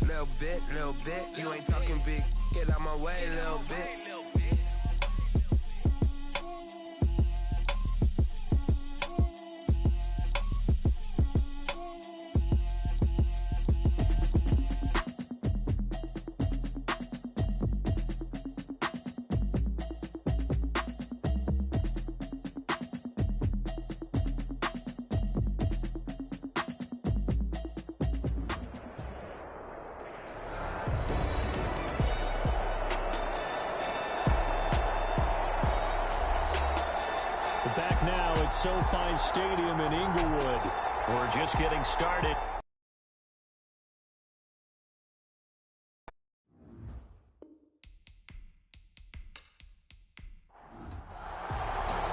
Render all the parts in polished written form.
Little bit. You ain't talking big. Get out my way, little bit. Back now at SoFi Stadium in Inglewood. We're just getting started.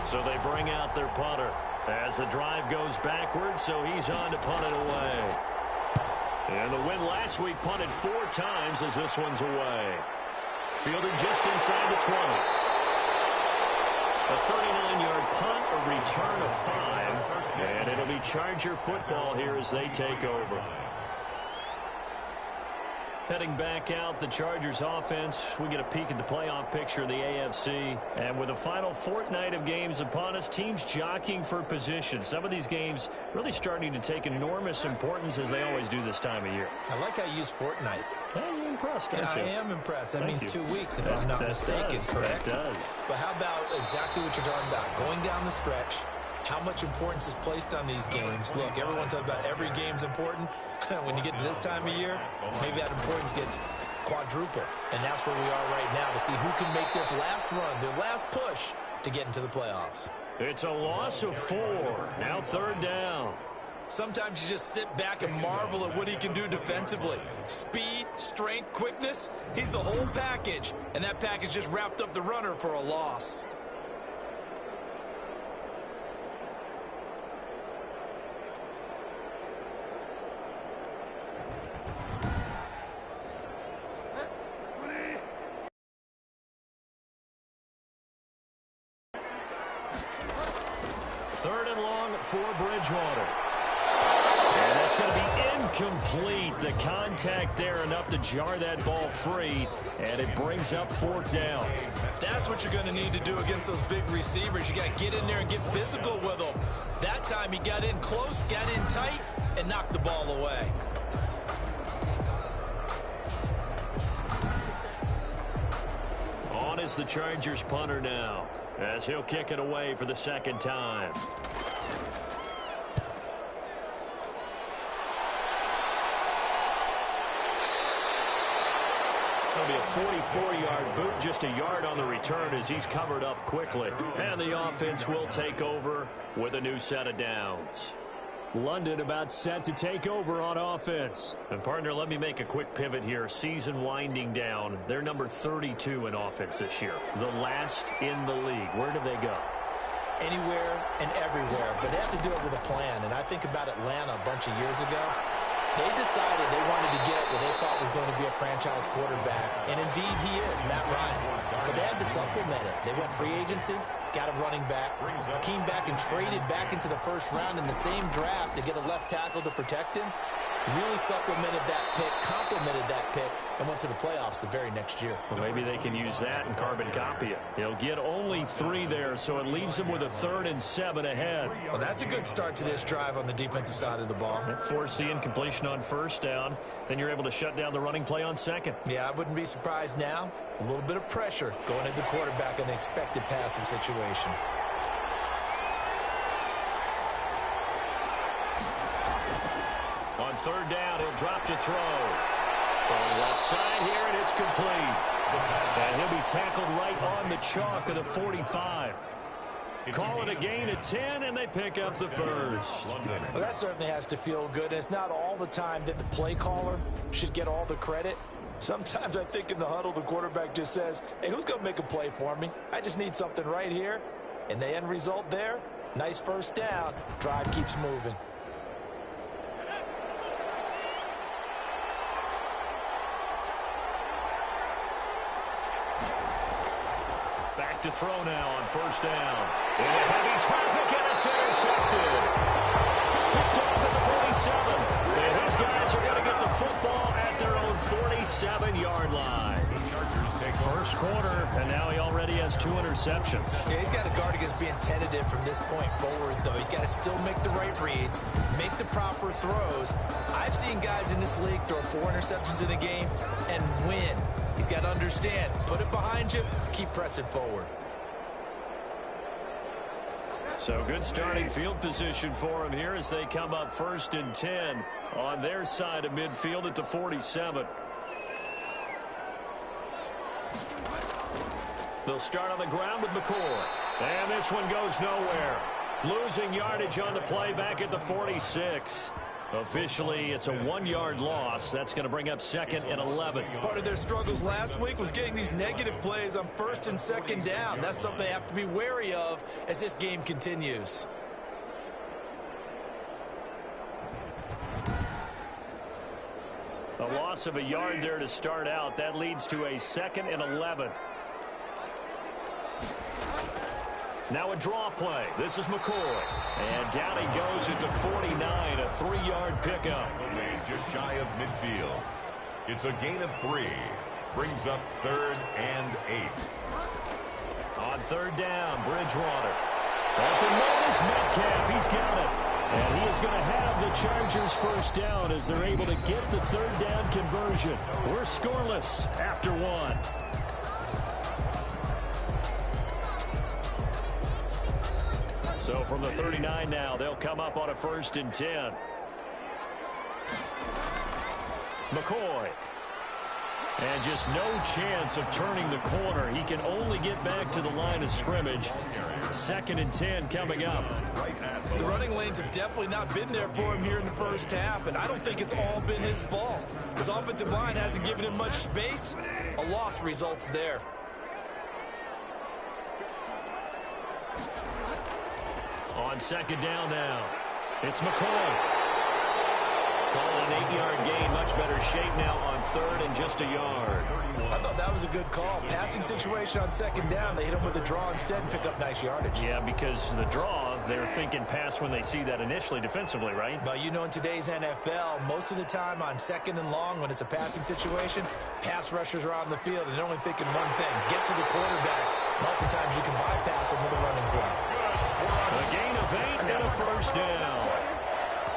So they bring out their punter as the drive goes backwards, so he's on to punt it away. And the win last week punted 4 times as this one's away. Fielded just inside the 20. A 39-yard punt, a return of 5, and it'll be Charger football here as they take over. Heading back out, the Chargers offense, we get a peek at the playoff picture of the AFC. And with the final fortnight of games upon us, teams jockeying for position. Some of these games really starting to take enormous importance as they always do this time of year. I like how you use fortnight. Hey, you're impressed, aren't you? I am impressed. That Thank means you. 2 weeks if I'm not mistaken, correct? That does. But how about exactly what you're talking about? Going down the stretch, how much importance is placed on these games. Look, everyone talks about every game's important. When you get to this time of year, maybe that importance gets quadruple. And that's where we are right now to see who can make their last run, their last push to get into the playoffs. It's a loss of 4. Now 3rd down. Sometimes you just sit back and marvel at what he can do defensively. Speed, strength, quickness, he's the whole package. And that package just wrapped up the runner for a loss. Third and long for Bridgewater. And that's going to be incomplete. The contact there enough to jar that ball free, and it brings up 4th down. That's what you're going to need to do against those big receivers. You got to get in there and get physical with them. That time he got in close, got in tight, and knocked the ball away. On is the Chargers punter now, as he'll kick it away for the 2nd time. It'll be a 44-yard boot, just a yard on the return as he's covered up quickly. And the offense will take over with a new set of downs. London about set to take over on offense. And, partner, let me make a quick pivot here. Season winding down. They're number 32 in offense this year. The last in the league. Where do they go? Anywhere and everywhere. But they have to do it with a plan. And I think about Atlanta a bunch of years ago. They decided they wanted to get what they thought was going to be a franchise quarterback. And, indeed, he is, Matt Ryan. But they had to supplement it. They went free agency, got a running back, came back and traded back into the 1st round in the same draft to get a left tackle to protect him. Really supplemented that pick, complemented that pick, and went to the playoffs the very next year. Well, maybe they can use that and carbon copy it. He'll get only 3 there, so it leaves him with a 3rd and 7 ahead. Well, that's a good start to this drive on the defensive side of the ball. Force the incompletion on 1st down. Then you're able to shut down the running play on 2nd. Yeah, I wouldn't be surprised now. A little bit of pressure going into the quarterback in an expected passing situation. On 3rd down, he'll drop to throw. From left side here, and it's complete. And he'll be tackled right on the chalk of the 45. Call it a gain of 10, and they pick up the 1st. Well, that certainly has to feel good. It's not all the time that the play caller should get all the credit. Sometimes I think in the huddle, the quarterback just says, hey, who's going to make a play for me? I just need something right here. And the end result there, nice 1st down. Drive keeps moving. Back to throw now on 1st down. In heavy traffic, and it's intercepted. Picked off at the 47. And his guys are going to get the football at their own 40. first quarter, and now he already has 2 interceptions. Yeah, he's got to guard against being tentative from this point forward, though. He's got to still make the right reads, make the proper throws. I've seen guys in this league throw 4 interceptions in a game and win. He's got to understand, put it behind you, keep pressing forward. So good starting field position for him here as they come up 1st and 10 on their side of midfield at the 47. They'll start on the ground with McCoy. And this one goes nowhere. Losing yardage on the play back at the 46. Officially, it's a 1-yard loss. That's going to bring up 2nd and 11. Part of their struggles last week was getting these negative plays on 1st and 2nd down. That's something they have to be wary of as this game continues. A loss of a yard there to start out. That leads to a 2nd and 11. Now a draw play. This is McCoy. And down he goes at the 49, a 3-yard pickup. Just shy of midfield. It's a gain of 3. Brings up 3rd and 8. On 3rd down, Bridgewater. Open man is Metcalf. He's got it. And he is going to have the Chargers 1st down as they're able to get the 3rd down conversion. We're scoreless after 1. So from the 39 now, they'll come up on a 1st and 10. McCoy. And just no chance of turning the corner. He can only get back to the line of scrimmage. 2nd and 10 coming up. The running lanes have definitely not been there for him here in the first half, and I don't think it's all been his fault. His offensive line hasn't given him much space. A loss results there. On 2nd down now, it's McCoy. Calling an 8-yard gain, much better shape now on 3rd and just a yard. I thought that was a good call. Passing situation on 2nd down, they hit him with a draw instead and pick up nice yardage. Yeah, because the draw, they're thinking pass when they see that initially defensively, right? But you know, in today's NFL, most of the time on 2nd and long, when it's a passing situation, pass rushers are on the field and they're only thinking one thing: get to the quarterback. And oftentimes you can bypass them with a running play. A gain of 8 and a 1st down.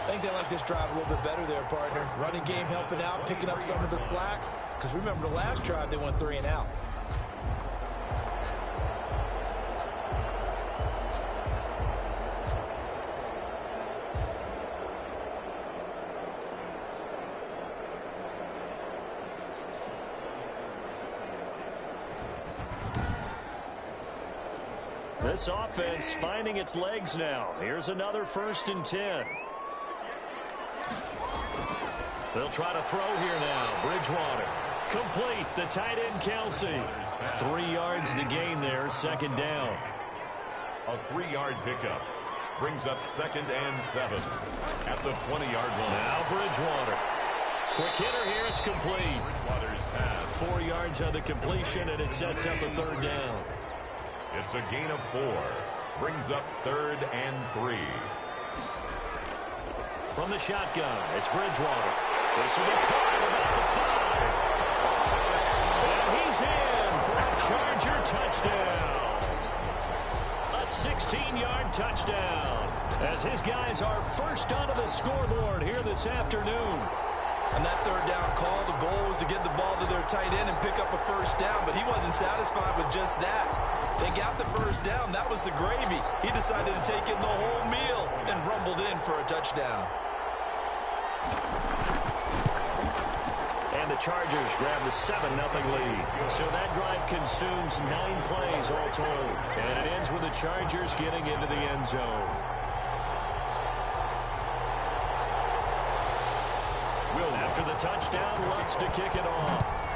I think they like this drive a little bit better there, partner. Running game helping out, picking up some of the slack. Because remember, the last drive, they went 3 and out. This offense finding its legs now. Here's another 1st and 10. They'll try to throw here now. Bridgewater. Complete. The tight end, Kelsey. 3 yards the gain there. 2nd down. A 3-yard pickup. Brings up 2nd and 7. At the 20-yard line. Now Bridgewater. Quick hitter here. It's complete. Bridgewater's pass. 4 yards on the completion, and it sets up a 3rd down. It's a gain of 4. Brings up 3rd and 3. From the shotgun, it's Bridgewater. This will be caught at about the 5. And he's in for a Charger touchdown. A 16-yard touchdown as his guys are first onto the scoreboard here this afternoon. On that 3rd down call, the goal was to get the ball to their tight end and pick up a 1st down, but he wasn't satisfied with just that. They got the 1st down. That was the gravy. He decided to take in the whole meal and rumbled in for a touchdown. And the Chargers grab the 7-0 lead. So that drive consumes 9 plays all told. And it ends with the Chargers getting into the end zone. After the touchdown, Lutz to kick it off.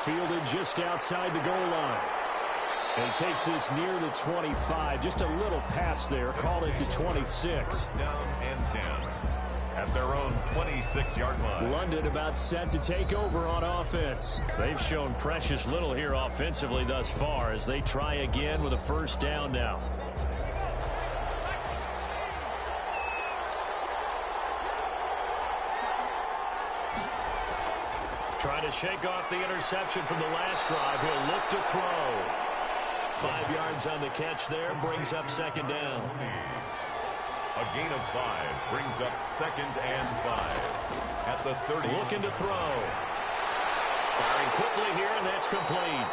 Fielded just outside the goal line. And takes this near the 25. Just a little pass there. Call it to 26. Down and 10. At their own 26-yard line. London about set to take over on offense. They've shown precious little here offensively thus far as they try again with a 1st down now. Trying to shake off the interception from the last drive. He'll look to throw. 5 yards on the catch there. Brings up second down. A gain of 5 brings up 2nd and 5 at the 30. Looking to throw. Firing quickly here, and that's complete.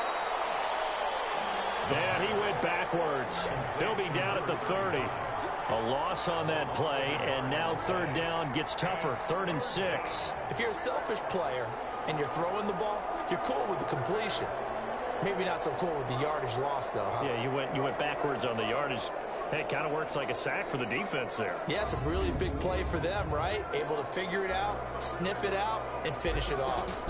And he went backwards. He'll be down at the 30. A loss on that play, and now third down gets tougher. 3rd and 6. If you're a selfish player and you're throwing the ball, you're cool with the completion. Maybe not so cool with the yardage loss, though, huh? Yeah, you went backwards on the yardage. Hey, it kind of works like a sack for the defense there. Yeah, it's a really big play for them, right? Able to figure it out, sniff it out, and finish it off.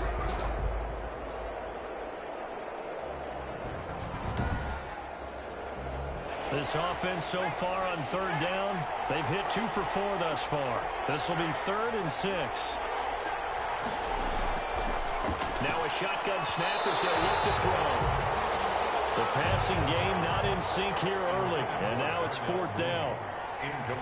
This offense so far on third down, they've hit 2 for 4 thus far. This will be 3rd and 6. Now a shotgun snap as they'll look to throw. The passing game not in sync here early, and now it's 4th down.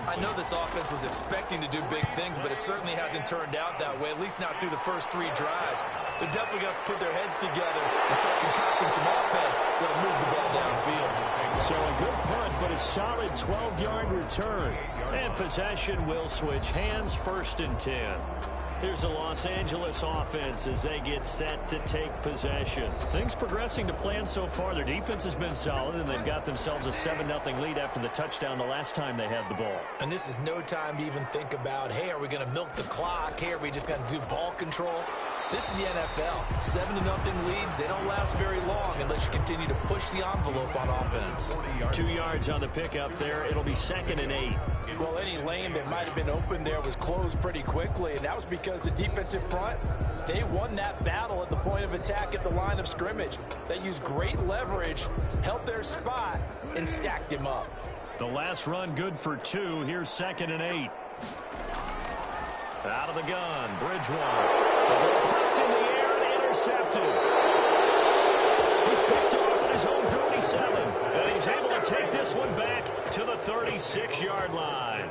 I know this offense was expecting to do big things, but it certainly hasn't turned out that way, at least not through the first 3 drives. They're definitely going to have to put their heads together and start concocting some offense that'll move the ball downfield. So a good punt, but a solid 12-yard return. And possession will switch hands, 1st and 10. Here's a Los Angeles offense as they get set to take possession. Things progressing to plan so far. Their defense has been solid, and they've got themselves a 7-0 lead after the touchdown the last time they had the ball. And this is no time to even think about, hey, are we going to milk the clock? Hey, are we just going to do ball control? This is the NFL. 7-0 leads, they don't last very long unless you continue to push the envelope on offense. 2 yards on the pickup there. It'll be 2nd and 8. Well, any lane that might have been open there was closed pretty quickly, and that was because the defensive front, they won that battle at the point of attack at the line of scrimmage. They used great leverage, held their spot, and stacked him up. The last run good for 2. Here's 2nd and 8. Out of the gun, Bridgewater. Popped in the air and intercepted. He's picked off at his own 37. And he's able to take this one back to the 36-yard line.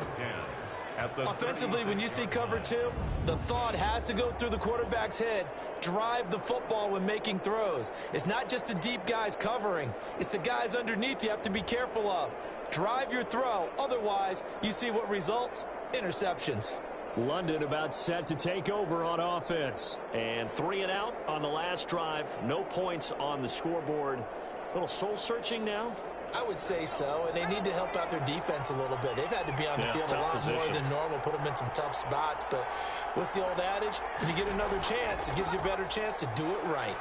Offensively, when you see cover 2, the thought has to go through the quarterback's head. Drive the football when making throws. It's not just the deep guys covering. It's the guys underneath you have to be careful of. Drive your throw. Otherwise, you see what results? Interceptions. London about set to take over on offense. And 3 and out on the last drive. No points on the scoreboard. A little soul-searching now. I would say so, and they need to help out their defense a little bit. They've had to be on the field a lot more than normal, put them in some tough spots. But what's the old adage? When you get another chance, it gives you a better chance to do it right.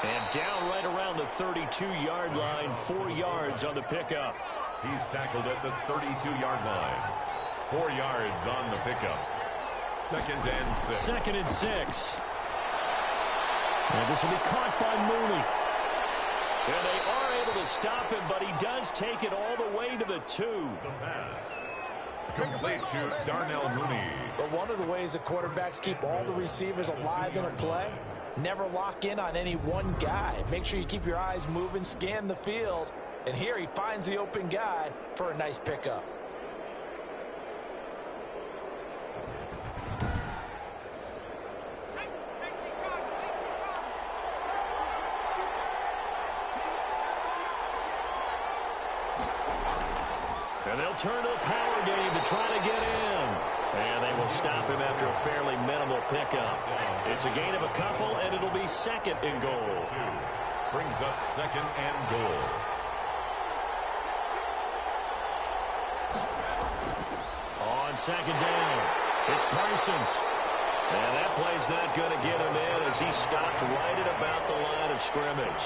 And down right around the 32-yard line, 4 yards on the pickup. He's tackled at the 32-yard line. 4 yards on the pickup. 2nd and 6. 2nd and 6. And this will be caught by Mooney. And they are able to stop him, but he does take it all the way to the 2. The pass. Complete to Darnell Mooney. But one of the ways the quarterbacks keep all the receivers alive in a play, never lock in on any one guy. Make sure you keep your eyes moving, scan the field. And here he finds the open guy for a nice pickup. And they'll turn to the power game to try to get in. And they will stop him after a fairly minimal pickup. It's a gain of a couple, and it'll be 2nd and goal. Brings up 2nd and goal. On 2nd down, it's Parsons. And that play's not going to get him in as he stopped right at about the line of scrimmage.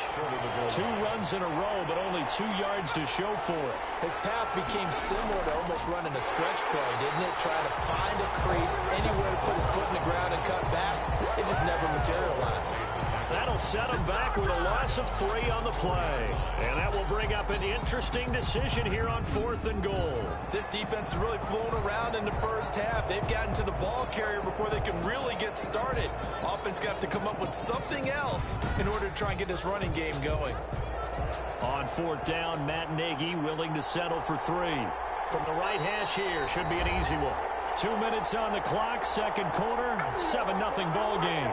2 runs in a row, but only 2 yards to show for it. His path became similar to almost running a stretch play, didn't it? Trying to find a crease, anywhere to put his foot in the ground and cut back. It just never materialized. That'll set him back with a loss of 3 on the play. And that will bring up an interesting decision here on 4th and goal. This defense has really flown around in the first half. They've gotten to the ball carrier before they can really get started. Offense got to come up with something else in order to try and get this running game going. On 4th down, Matt Nagy willing to settle for 3. From the right hash here, should be an easy one. 2 minutes on the clock, 2nd quarter, 7-0 ball game.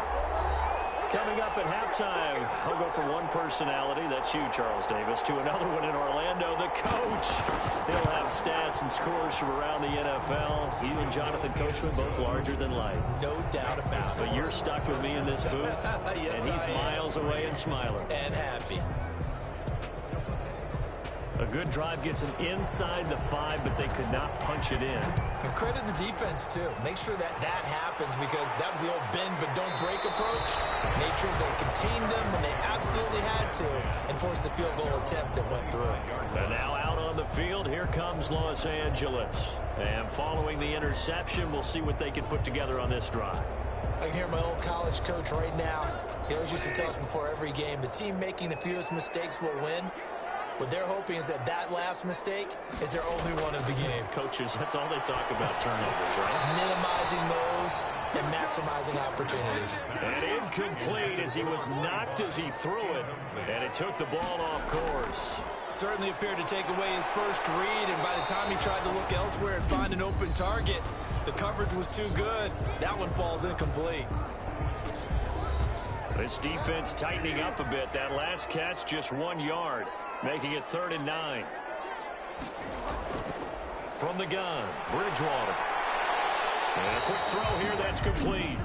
Coming up at halftime, I'll go from one personality, that's you, Charles Davis, to another one in Orlando, the coach. He'll have stats and scores from around the NFL. You and Jonathan Coachman, both larger than life. No doubt about it. But you're stuck with me in this booth, yes, and he's miles away and smiling. And happy. A good drive gets him inside the 5, but they could not punch it in. And credit the defense, too. Make sure that happens, because that was the old bend but don't break approach. Made sure they contained them when they absolutely had to and forced the field goal attempt that went through. And now out on the field, here comes Los Angeles. And following the interception, we'll see what they can put together on this drive. I can hear my old college coach right now. He always used to tell us before every game, the team making the fewest mistakes will win. What they're hoping is that last mistake is their only one of the game. Coaches, that's all they talk about, turnovers, right? Minimizing those and maximizing opportunities. And incomplete as he was knocked as he threw it, and it took the ball off course. Certainly appeared to take away his first read, and by the time he tried to look elsewhere and find an open target, the coverage was too good. That one falls incomplete. This defense tightening up a bit. That last catch just 1 yard, making it 3rd and 9. From the gun, Bridgewater. And a quick throw here, that's complete.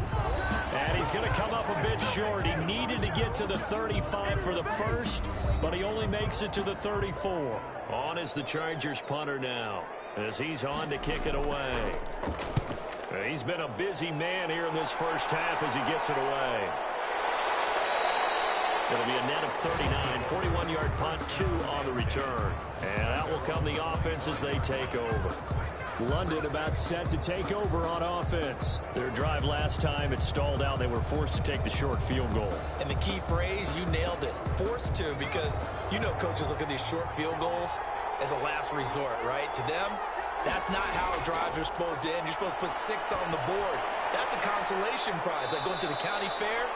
And he's going to come up a bit short. He needed to get to the 35 for the first, but he only makes it to the 34. On is the Chargers punter now, as he's on to kick it away. He's been a busy man here in this first half as he gets it away. It'll be a net of 39, 41-yard punt, 2 on the return. And out will come the offense as they take over. London about set to take over on offense. Their drive last time, it stalled out. They were forced to take the short field goal. And the key phrase, you nailed it, forced to, because you know coaches look at these short field goals as a last resort, right? To them, that's not how drives are supposed to end. You're supposed to put 6 on the board. That's a consolation prize. Like going to the county fair,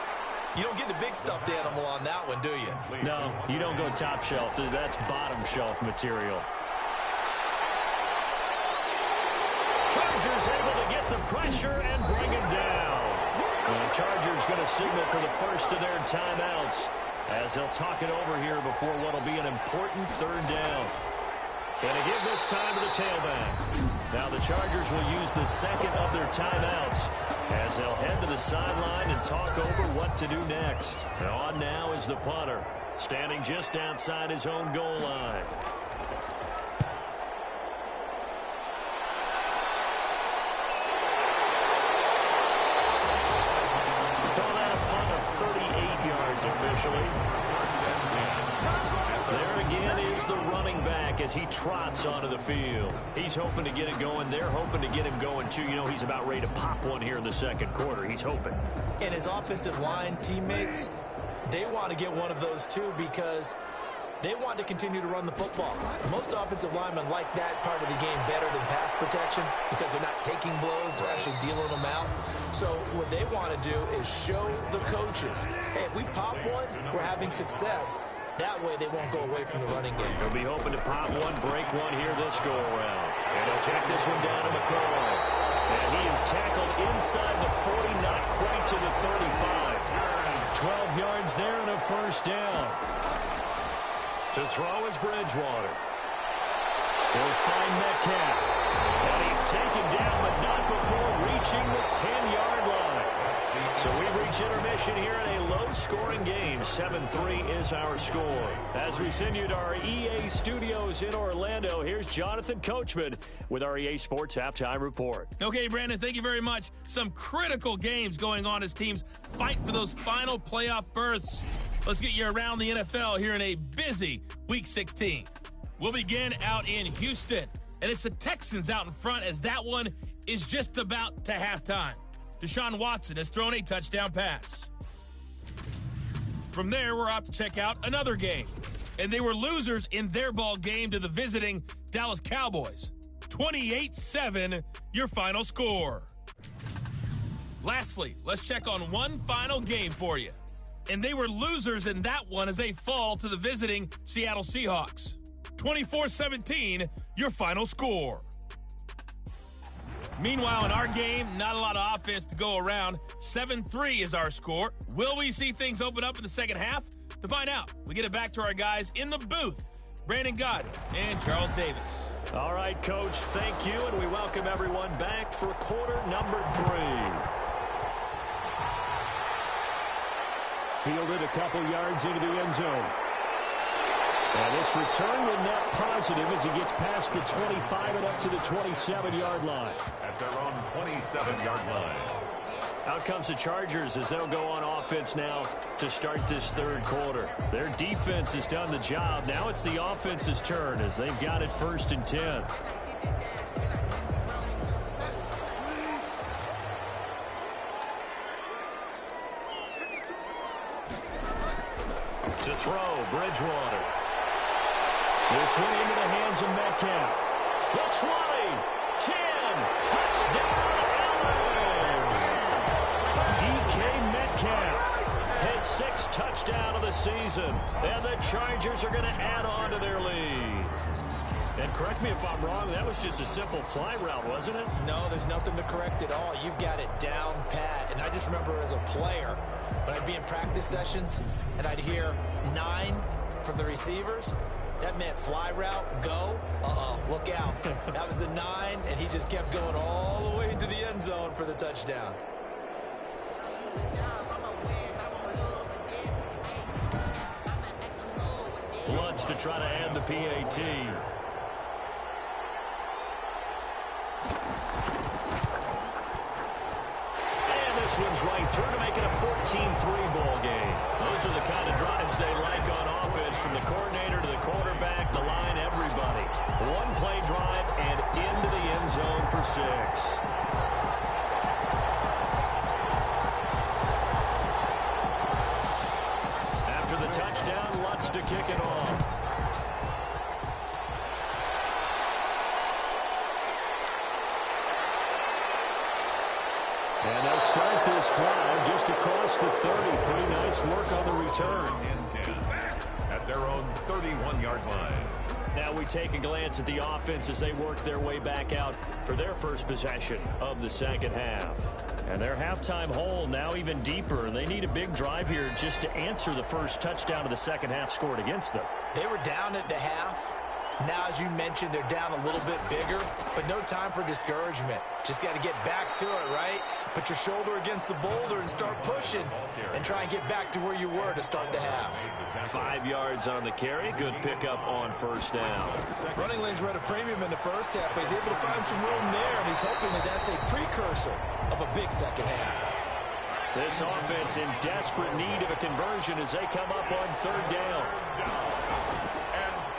you don't get the big stuffed animal on that one, do you? No, you don't go top shelf. That's bottom shelf material. Chargers able to get the pressure and bring him down. And the Chargers going to signal for the first of their timeouts as they'll talk it over here before what will be an important 3rd down. Going to give this time to the tailback. Now the Chargers will use the second of their timeouts as they'll head to the sideline and talk over what to do next. And on now is the punter, standing just outside his own goal line. Call that a punt of 38 yards officially. There again is the running back as he trots onto the field. He's hoping to get it going. They're hoping to get him going, too. You know, he's about ready to pop one here in the second quarter. He's hoping. And his offensive line teammates, they want to get one of those, too, because they want to continue to run the football. Most offensive linemen like that part of the game better than pass protection because they're not taking blows. They're actually dealing them out. So what they want to do is show the coaches, hey, if we pop one, we're having success. That way they won't go away from the running game. They'll be hoping to pop one, break one here this go-around. And they'll check this one down to McCoy. And he is tackled inside the 40, not quite to the 35. 12 yards there and a first down. To throw is Bridgewater. He'll find Metcalf. And he's taken down, but not before reaching the 10-yard line. So we reach intermission here in a low-scoring game. 7-3 is our score. As we send you to our EA studios in Orlando, here's Jonathan Coachman with our EA Sports Halftime Report. Okay, Brandon, thank you very much. Some critical games going on as teams fight for those final playoff berths. Let's get you around the NFL here in a busy Week 16. We'll begin out in Houston, and it's the Texans out in front as that one is just about to halftime. Deshaun Watson has thrown a touchdown pass. From there, we're off to check out another game. And they were losers in their ball game to the visiting Dallas Cowboys. 28-7, your final score. Lastly, let's check on one final game for you. And they were losers in that one as they fall to the visiting Seattle Seahawks. 24-17, your final score. Meanwhile, in our game, not a lot of offense to go around. 7-3 is our score. Will we see things open up in the second half? To find out, we get it back to our guys in the booth, Brandon Gott and Charles Davis. All right, Coach, thank you, and we welcome everyone back for quarter number 3. Fielded a couple yards into the end zone. And this return will net positive as he gets past the 25 and up to the 27-yard line. At their own 27-yard line. Out comes the Chargers as they'll go on offense now to start this third quarter. Their defense has done the job. Now it's the offense's turn as they've got it 1st and 10. To throw, Bridgewater. This one into the hands of Metcalf. The 20, 10, touchdown, Allen! DK Metcalf, his 6th touchdown of the season, and the Chargers are going to add on to their lead. And correct me if I'm wrong, that was just a simple fly route, wasn't it? No, there's nothing to correct at all. You've got it down pat. And I just remember as a player, when I'd be in practice sessions and I'd hear 9 from the receivers, that meant fly route, go, look out. That was the 9, and he just kept going all the way into the end zone for the touchdown. Lutz to try to add the PAT. And this one's right through to make it a 14-3 ball game. Those are the kind of drives they like on offense, from the coordinator to the quarterback, the line, everybody. One play drive and into the end zone for 6. After the touchdown, Lutz to kick it off. And they'll start this drive just across the 30. Pretty nice work on the return. At their own 31-yard line. Now we take a glance at the offense as they work their way back out for their first possession of the second half. And their halftime hole now even deeper. They need a big drive here just to answer the first touchdown of the second half scored against them. They were down at the half. Now, as you mentioned, they're down a little bit bigger, but no time for discouragement. Just got to get back to it, right? Put your shoulder against the boulder and start pushing and try and get back to where you were to start the half. 5 yards on the carry. Good pickup on first down. Running lanes were at a premium in the first half, but he's able to find some room there, and he's hoping that that's a precursor of a big second half. This offense in desperate need of a conversion as they come up on third down.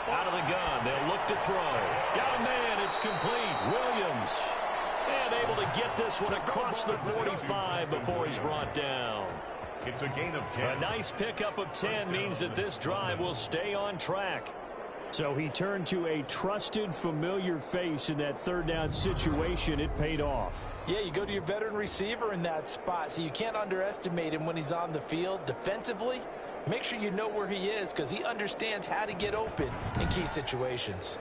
Out of the gun, they'll look to throw. Got a man, it's complete. Williams. And able to get this one across the 45 before he's brought down. It's a gain of 10. A nice pickup of 10 means that this drive will stay on track. So he turned to a trusted, familiar face in that third down situation. It paid off. Yeah, you go to your veteran receiver in that spot, so you can't underestimate him when he's on the field defensively. Make sure you know where he is, because he understands how to get open in key situations.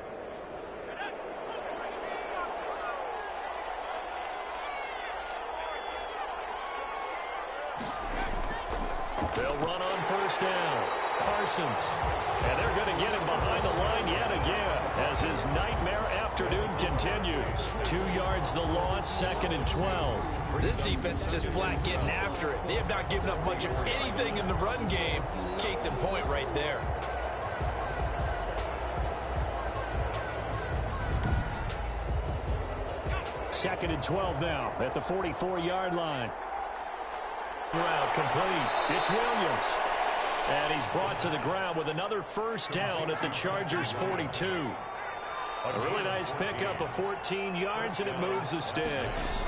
They'll run on first down. Parsons. And they're going to get him behind the line yet again as his nightmare afternoon continues. 2 yards the loss, 2nd and 12. This defense is just flat getting after it. They have not given up much of anything in the run game. Case in point right there. Second and 12 now at the 44-yard line. Route complete. It's Williams. And he's brought to the ground with another first down at the Chargers' 42. A really nice pickup of 14 yards, and it moves the sticks.